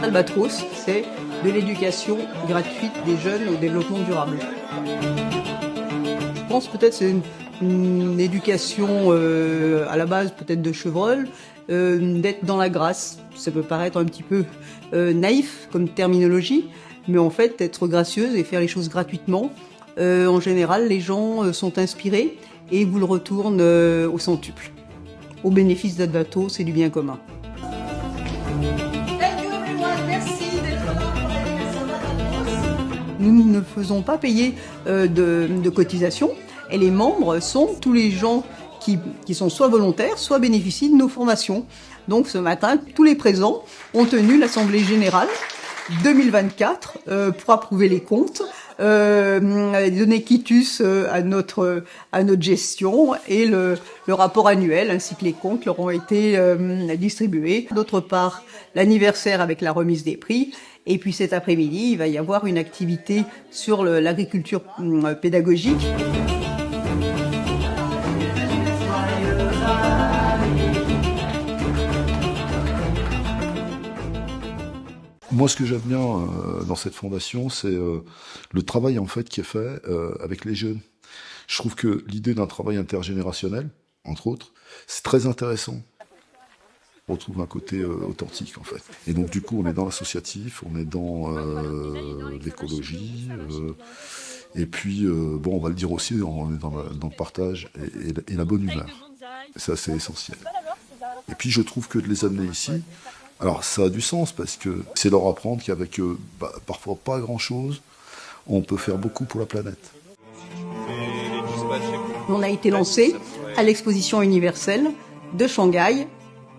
Albatros, c'est de l'éducation gratuite des jeunes au développement durable. Je pense peut-être c'est une éducation à la base peut-être de Chevreul, d'être dans la grâce. Ça peut paraître un petit peu naïf comme terminologie, mais en fait être gracieuse et faire les choses gratuitement. En général, les gens sont inspirés et vous le retournent au centuple, au bénéfice d'Albatros et du bien commun. Nous ne faisons pas payer de cotisations et les membres sont tous les gens qui sont soit volontaires, soit bénéficient de nos formations. Donc ce matin, tous les présents ont tenu l'Assemblée Générale 2024 pour approuver les comptes, donner quitus à notre gestion et le rapport annuel ainsi que les comptes leur ont été distribués. D'autre part, l'anniversaire avec la remise des prix. Et puis cet après-midi, il va y avoir une activité sur l'agriculture pédagogique. Moi, ce que j'aime bien dans cette fondation, c'est le travail en fait qui est fait avec les jeunes. Je trouve que l'idée d'un travail intergénérationnel, entre autres, c'est très intéressant. On retrouve un côté authentique en fait. Et donc du coup, on est dans l'associatif, on est dans l'écologie, et puis bon, on va le dire aussi, on est dans le partage et la bonne humeur. Et ça, c'est essentiel. Et puis je trouve que de les amener ici. Alors ça a du sens parce que c'est leur apprendre qu'avec parfois pas grand-chose, on peut faire beaucoup pour la planète. On a été lancé à l'exposition universelle de Shanghai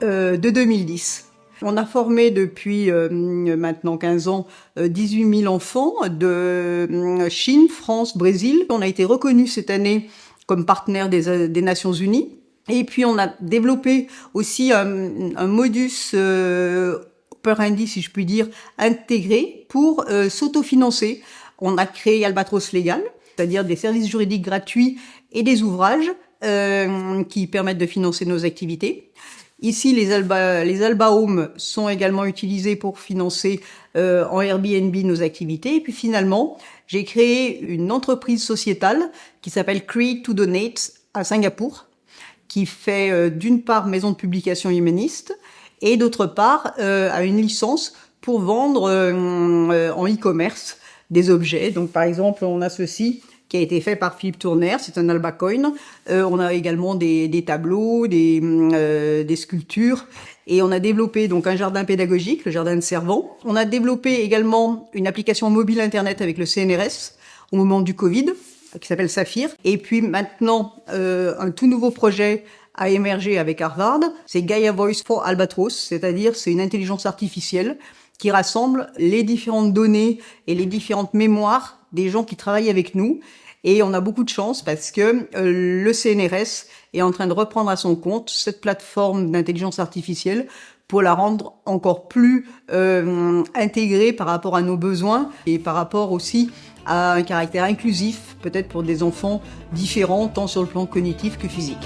de 2010. On a formé depuis maintenant 15 ans 18 000 enfants de Chine, France, Brésil. On a été reconnus cette année comme partenaire des Nations Unies. Et puis on a développé aussi un modus operandi, si je puis dire, intégré pour s'autofinancer. On a créé Albatros Légal, c'est-à-dire des services juridiques gratuits et des ouvrages qui permettent de financer nos activités. Ici, les Alba Homes sont également utilisés pour financer en Airbnb nos activités. Et puis finalement, j'ai créé une entreprise sociétale qui s'appelle Create to Donate à Singapour, qui fait d'une part maison de publication humaniste et d'autre part a une licence pour vendre en e-commerce des objets. Donc par exemple, on a ceci qui a été fait par Philippe Tournaire, c'est un Albacoin. On a également des tableaux, des sculptures. Et on a développé donc un jardin pédagogique, le jardin de Servant. On a développé également une application mobile internet avec le CNRS au moment du Covid, qui s'appelle Saphir. Et puis maintenant, un tout nouveau projet a émergé avec Harvard. C'est Gaia Voice for Albatros, c'est-à-dire c'est une intelligence artificielle qui rassemble les différentes données et les différentes mémoires des gens qui travaillent avec nous. Et on a beaucoup de chance parce que le CNRS est en train de reprendre à son compte cette plateforme d'intelligence artificielle pour la rendre encore plus intégrée par rapport à nos besoins et par rapport aussi à un caractère inclusif, peut-être pour des enfants différents, tant sur le plan cognitif que physique.